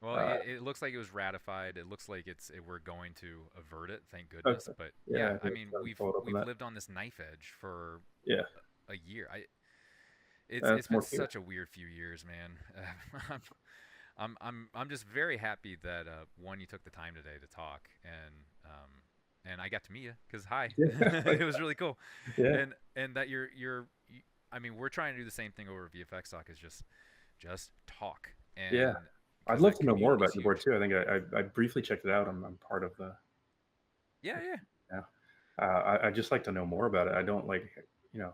Well, Uh, it looks like it was ratified. It looks like we're going to avert it, thank goodness. okay. But Yeah, yeah, I I think mean, I'll follow up on we've that. lived on this knife edge for Yeah, a year. It's that's been more fear. such a weird few years, man. I'm just very happy that one, you took the time today to talk, and I got to meet you because hi, Yeah, it was really cool, yeah, and that I mean, we're trying to do the same thing over VFX Talk, is just talk, yeah. and I'd because love that to know more community is about your board huge. too. I think I briefly checked it out. I'm part of Yeah, the yeah. yeah. I just like to know more about it. I don't like, you know,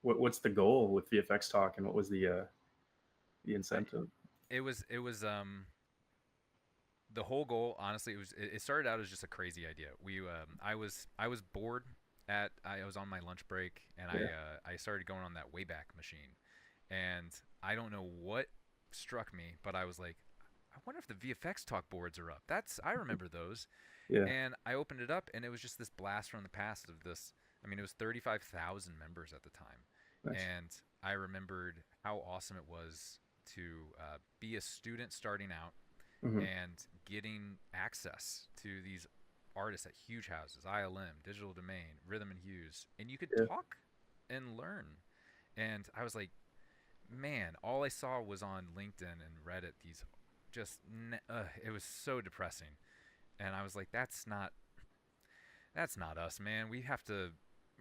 what's the goal with VFX Talk, and what was the I incentive? it was the whole goal, honestly, it started out as just a crazy idea. I was bored I was on my lunch break, and Yeah, I started going on that Wayback Machine, and I don't know what struck me, but I was like, I wonder if the VFX Talk boards are up. I remember those, yeah, and I opened it up, and it was just this blast from the past of this. I mean, it was 35,000 members at the time, nice. and I remembered how awesome it was to be a student starting out Hmm. and getting access to these artists at huge houses, ILM, Digital Domain, Rhythm and Hues, and you could Yeah, talk and learn. And I was like, man, all I saw was on LinkedIn and Reddit these just it was so depressing. And I was like, that's not us, man. We have to,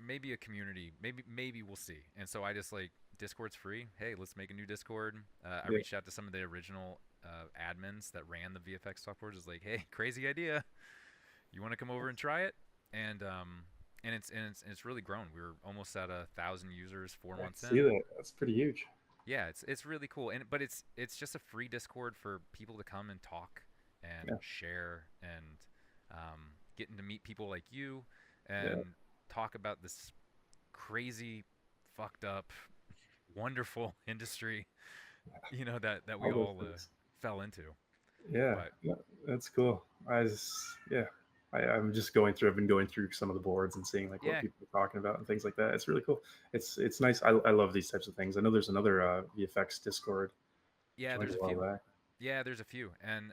maybe a community, maybe we'll see. And so I just like, Discord's free. Hey, let's make a new Discord. I yeah, reached out to some of the original admins that ran the VFX software. Just like, hey, crazy idea. You want to come over and try it? And and it's really grown. We're almost at 1,000 users 4 months See in. that? That's pretty huge. Yeah, it's really cool. And but it's just a free Discord for people to come and talk and Yeah, share and getting to meet people like you yeah, and talk about this crazy, fucked up, wonderful industry, that we all those all things. fell into. Yeah, But yeah, that's cool. Yeah, I'm just going through. I've been going through some of the boards and seeing like what yeah, people are talking about and things like that. It's really cool. It's nice. I love these types of things. I know there's another VFX Discord. yeah, Joined there's a a while few. back. Yeah, there's a few, and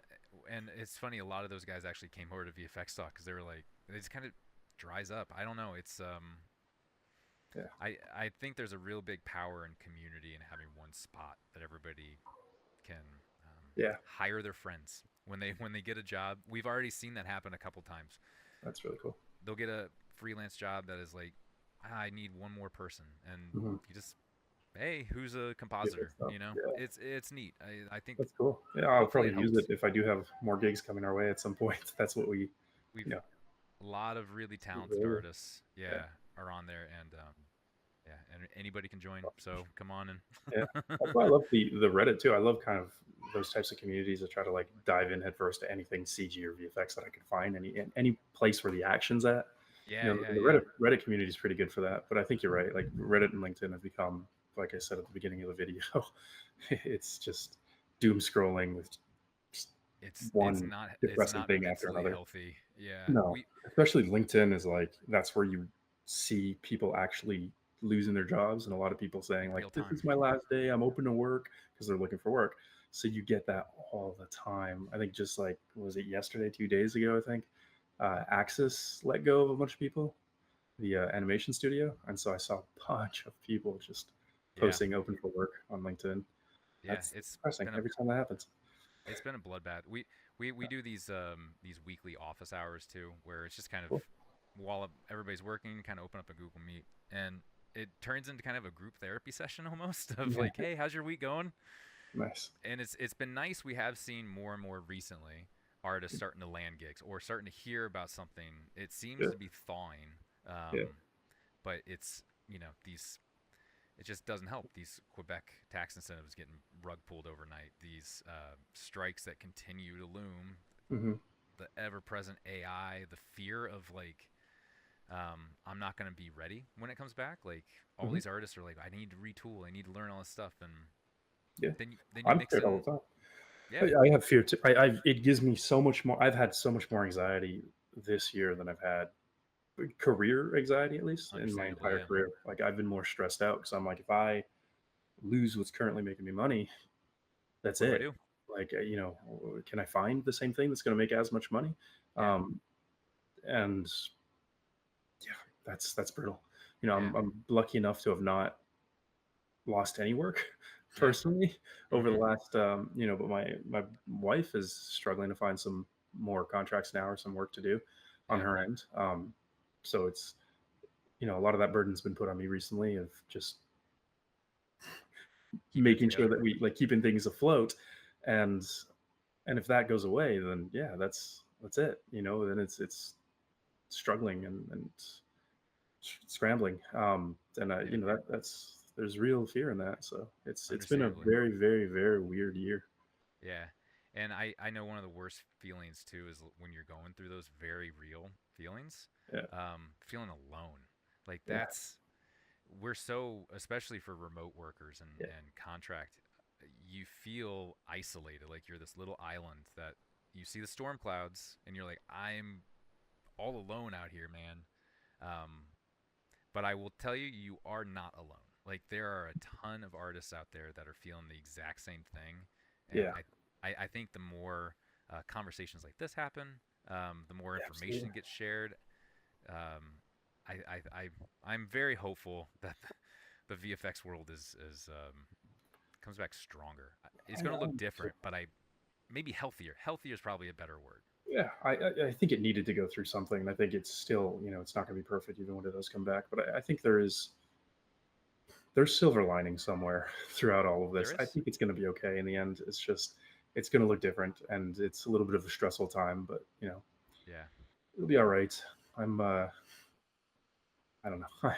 it's funny. A lot of those guys actually came over to VFX Talk because they were like, it just kind of dries up. I don't know. Yeah, I think there's a real big power in community and having one spot that everybody can yeah, hire their friends when they get a job. We've already seen that happen a couple times. that's really cool. They'll get a freelance job that is like, I need one more person, and Hmm. you just, hey, who's a VFX compositor? stuff. Yeah, It's neat. I think that's cool. Yeah, I'll hopefully it probably use it helps. if I do have more gigs coming our way at some point. That's what we, We've you know, a lot of really talented really, artists, yeah. yeah, are on there, and yeah, and anybody can join. So come on Yeah, and that's why I love the Reddit too. I love kind of those types of communities that try to like dive in headfirst to anything CG or VFX that I can find, any place where the action's at. yeah, yeah, The yeah. Reddit community is pretty good for that. But I think you're right. Like Reddit and LinkedIn have become, like I said at the beginning of the video, it's just doom scrolling with just It's one not it's depressing not thing after mentally another. healthy. Yeah, No, especially LinkedIn is like that's where you see people actually losing their jobs, and a lot of people saying like, real "This time. is my last day. I'm open to work," because they're looking for work. So you get that all the time. I think just like was it yesterday, 2 days ago? I think Axis let go of a bunch of people, the animation studio, and so I saw a bunch of people just Yeah, posting open for work on LinkedIn. yeah. That's depressing Been a every time that happens. it's been a bloodbath. We do these weekly office hours too, where it's just kind of Cool. while everybody's working, kind of open up a Google Meet, and it turns into kind of a group therapy session almost of Yeah, like, hey, how's your week going? nice. And it's been nice. We have seen more and more recently artists starting to land gigs or starting to hear about something. It seems Good. to be thawing, Yeah. but it's these it just doesn't help. These Quebec tax incentives getting rug pulled overnight. These strikes that continue to loom. Hmm. The ever-present AI. The fear of like, I'm not going to be ready when it comes back. Like all Hmm. these artists are like, I need to retool. I need to learn all this stuff, and Yeah. then you I'm mix scared all in, the time. yeah, I have fear too. It gives me so much more. I've had so much more anxiety this year than I've had career anxiety, at least in my understandably, entire yeah. career. Like I've been more stressed out because I'm like, if I lose what's currently making me money, that's What do I it. do? Like, can I find the same thing that's going to make as much money? Yeah, Um, and yeah, that's brutal. yeah, I'm lucky enough to have not lost any work yeah. personally over the Mm-hmm. last but my wife is struggling to find some more contracts now or some work to do on Yeah. her end. So it's a lot of that burden's been put on me recently of just Keeping it making sure together. that we like keeping things afloat, and if that goes away, then yeah, that's it. Then it's struggling and scrambling. And Yeah. that's there's real fear in that. So it's been a Understandably. very very very weird year. Yeah. And I know one of the worst feelings too is when you're going through those very real feelings, Yeah, feeling alone. Like yeah, we're so, especially for remote workers yeah, and contract, you feel isolated. Like you're this little island that you see the storm clouds and you're like, I'm all alone out here, man. Um, but I will tell you, you are not alone. Like there are a ton of artists out there that are feeling the exact same thing, and yeah, I think the more conversations like this happen, the more yeah, absolutely. information gets shared. Um, I'm very hopeful that the VFX world is comes back stronger. It's going to look So, different, but I maybe healthier. Healthier is probably a better word. yeah, I think it needed to go through something. And I think it's still, it's not going to be perfect even when it does come back. But I think there's silver lining somewhere throughout all of There this. I is. think it's going to be okay in the end. It's just it's going to look different, and it's a little bit of a stressful time, but Yeah. it'll be all right. I'm I don't know.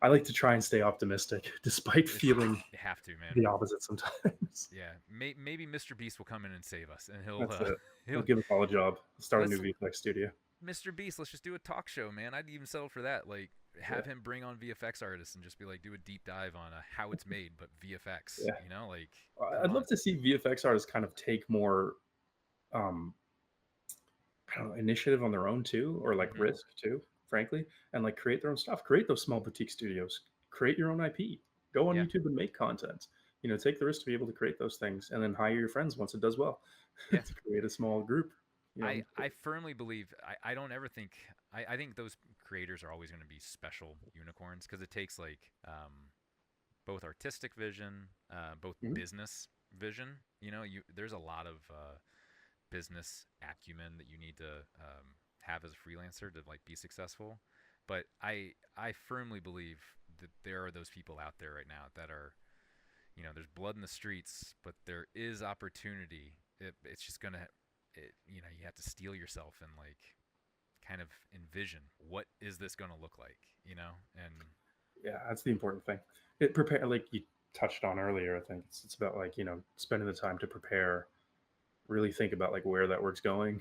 I like to try and stay optimistic despite It's feeling you have to, man. the opposite sometimes. Yeah, maybe Mr. Beast will come in and save us, and That's it. I'll he'll give us all a job. Start a let's new VFX studio. Mr. Beast. Let's just do a talk show, man. I'd even settle for that. Like, Yeah, have him bring on VFX artists and just be like, do a deep dive on how it's made, but VFX. yeah. You know, like, come I'd on. love to see VFX artists kind of take more um, I don't know, initiative on their own too, or like Hmm. risk too, frankly, and like create their own stuff. Create those small boutique studios. Create your own IP. Go on Yeah, YouTube and make content. Take the risk to be able to create those things, and then hire your friends once it does well yeah. to create a small group. You know, I firmly believe I don't ever think I think those creators are always going to be special unicorns because it takes like both artistic vision, both mhm, business vision. You know, there's a lot of business acumen that you need to have as a freelancer to like be successful. But I firmly believe that there are those people out there right now that are, there's blood in the streets, but there is opportunity. It's just gonna, you have to steel yourself and like kind of envision what is this gonna look like, and yeah, that's the important thing. It prepare like you touched on earlier. I think it's about like spending the time to prepare, really think about like where that work's going,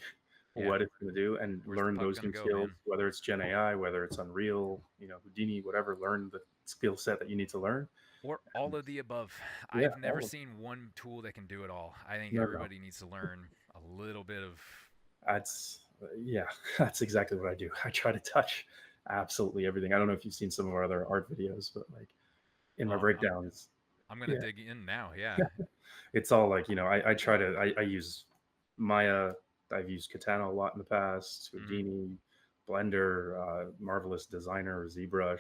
yeah, what it's going to do, and where's the learn puck those gonna new go, skills. man? Whether it's Gen AI, whether it's Unreal, Houdini, whatever. Learn the skill set that you need to learn. Or all of the above. Yeah, I've never all of seen one tool that can do it all. I think no, no. everybody needs to learn a little bit of. That's yeah, that's exactly what I do. I try to touch absolutely everything. I don't know if you've seen some of our other art videos, but like in my Oh, breakdowns, I'm gonna yeah, dig in now. Yeah. yeah, it's all like I try to I use Maya. I've used Katana a lot in the past. Hmm. Houdini, Blender, Marvelous Designer, ZBrush,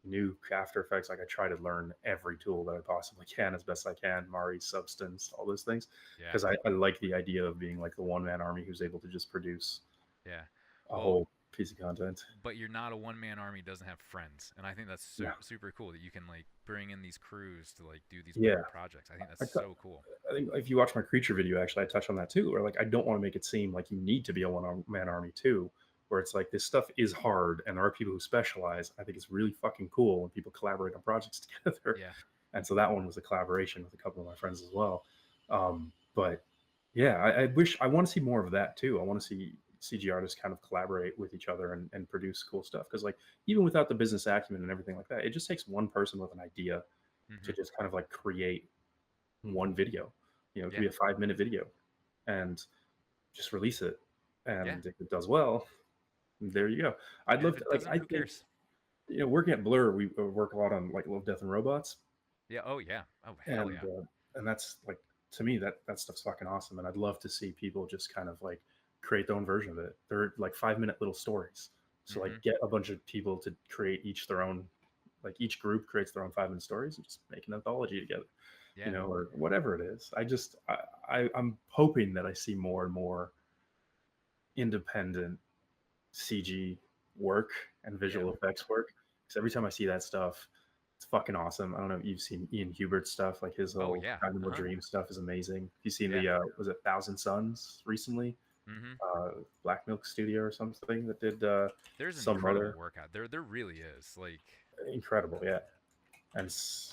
Nuke, After Effects. Like I try to learn every tool that I possibly can as best I can. Mari, Substance, all those things, Yeah. because I like the idea of being like the one man army who's able to just produce Yeah. a Well, whole piece of content. but you're not a one man army doesn't have friends, and I think that's No, super cool that you can like bring in these crews to like do these yeah. bigger projects. I think that's I, so cool. I think if you watch my creature video, actually, I touch on that too. Where like I don't want to make it seem like you need to be a one man army too. Where it's like this stuff is hard, and there are people who specialize. I think it's really fucking cool when people collaborate on projects together. Yeah. And so that one was a collaboration with a couple of my friends as well. But yeah, I wish I want to see more of that too. I want to see CG artists kind of collaborate with each other and produce cool stuff. Because like even without the business acumen and everything like that, it just takes one person with an idea to Hmm. just kind of like create one video. It could Yeah. be a 5 minute video and just release it. Yeah. And if it does well, there you go. I'd And if love to it like doesn't, I who think cares? working at Blur, we work a lot on like Love, Death, and Robots, Yeah. Oh yeah. Oh hell and yeah. that's like to me that stuff's fucking awesome, and I'd love to see people just kind of like create their own version of it. They're like 5 minute little stories, so like Hmm. get a bunch of people to create each their own, like each group creates their own 5 minute stories and just make an anthology together, Yeah. or whatever it is. I'm hoping that I see more and more independent CG work and Yeah. visual effects work. Because every time I see that stuff, it's fucking awesome. I don't know if you've seen Ian Hubert's stuff, like his Oh whole yeah. Kind of Uh More huh. Dream stuff is amazing. You've seen Yeah. the was it Thousand Suns recently? Hmm. Black Milk Studio or something that did There's some incredible other work out there. There really is. Like, incredible, yeah. And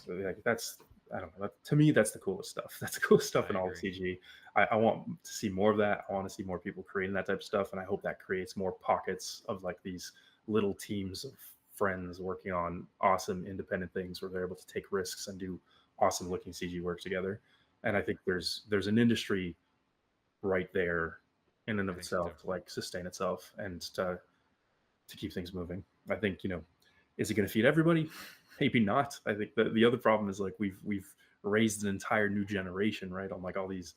like that's I don't know. To me, that's the coolest stuff. That's the coolest stuff I in all the agree. CG. I want to see more of that. I want to see more people creating that type of stuff, and I hope that creates more pockets of like these little teams of friends working on awesome independent things where they're able to take risks and do awesome looking CG work together. And Yeah. I think there's an industry right there in and I of think so too. itself to like sustain itself and to keep things moving. I think is it going to feed everybody? Maybe not. I think the other problem is like we've raised an entire new generation, right? On like all these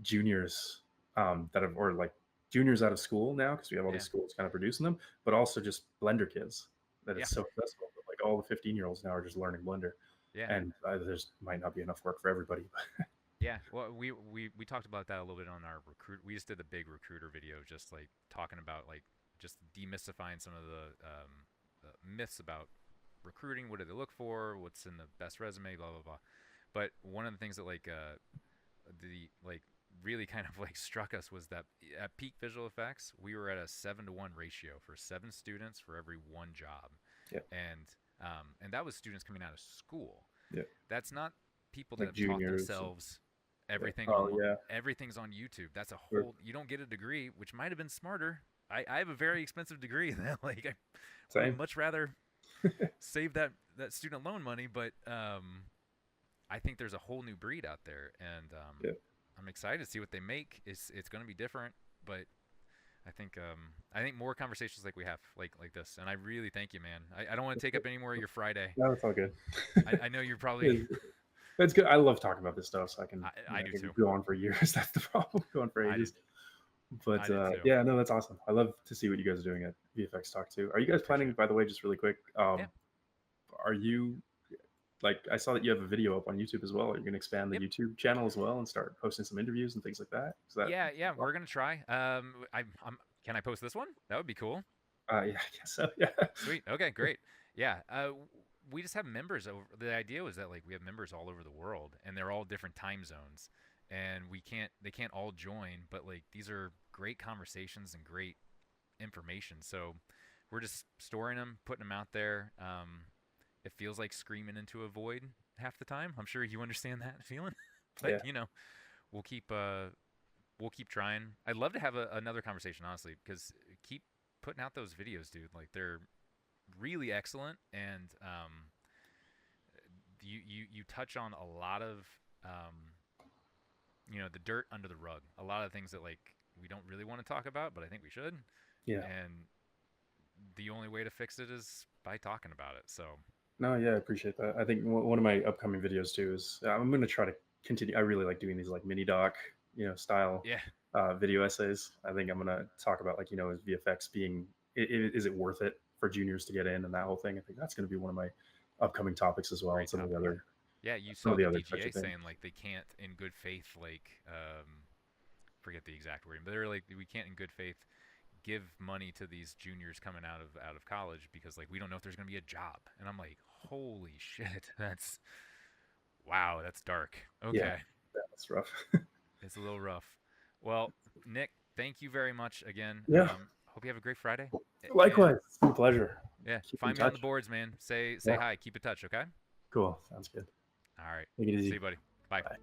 juniors that have or like juniors out of school now because we have all these Yeah. schools kind of producing them, but also just Blender kids that Yeah. it's so accessible. But like all the 15-year-olds now are just learning Blender, Yeah. and there's might not be enough work for everybody. Yeah, well, we talked about that a little bit on our recruit. We just did a big recruiter video, just like talking about like just demystifying some of the myths about recruiting. What do they look for? What's in the best resume? Blah blah blah. But one of the things that like the like really kind of like struck us was that at peak visual effects, we were at a 7-to-1 ratio for 7 students for every one job. Yeah. And that was students coming out of school. Yeah. That's not people that Like have taught juniors. And, themselves yeah. everything Oh online. yeah. Everything's on YouTube. That's a Sure. whole. You don't get a degree, which might have been smarter. I have a very expensive degree. Like I would have Same. much rather save that student loan money, but I think there's a whole new breed out there, and Yeah. I'm excited to see what they make. It's going to be different, but I think more conversations like we have like this, and I really thank you, man. I don't want to take up any more of your Friday. No, it's all good. I know you're probably It's good. I love talking about this stuff, so I I do can too. go on for years. That's the problem, going for I did ages. But I did too. yeah, no, that's awesome. I love to see what you guys are doing at VFX Talk too. Are you guys Appreciate planning, it. by the way, just really quick? Yeah. Are you like, I saw that you have a video up on YouTube as well. Are you going to expand the Yep. YouTube channel as well and start posting some interviews and things like that? Is that Yeah. We're gonna try. I'm. Can I post this one? That would be cool. yeah, I guess so. Yeah. Sweet. Okay. Great. Yeah. We just have members over. The idea was that like we have members all over the world, and they're all different time zones, and they can't all join. But like these are great conversations and great information. So we're just storing them, putting them out there. It feels like screaming into a void half the time. I'm sure you understand that feeling, but Yeah. you know, we'll keep we'll keep trying. I'd love to have another conversation, honestly, because keep putting out those videos, dude. Like they're really excellent, and you touch on a lot of the dirt under the rug, a lot of things that like we don't really want to talk about, but I think we should. Yeah. And the only way to fix it is by talking about it. So No, yeah, I appreciate that. I think one of my upcoming videos too is I'm going to try to continue. I really like doing these like mini doc, style yeah, video essays. I think I'm going to talk about like, is VFX being, is it worth it for juniors to get in and that whole thing? I think that's going to be one of my upcoming topics as well. And great some of the topic. other, Yeah, you some saw of the the other types DGA of things. saying like they can't in good faith forget the exact wording, but they're like we can't in good faith give money to these juniors coming out of college because like we don't know if there's going to be a job. And I'm like, "Holy shit. That's wow, that's dark." Yeah, Okay. that's rough. It's a little rough. Well, Nick, thank you very much again. Yeah, Hope you have a great Friday. And likewise. It's been a pleasure. yeah, Keep in find me on the touch. boards, man. Say Yeah, hi, keep in touch, okay? cool. Sounds good. All right. Take it See easy. you, buddy. Bye. Bye.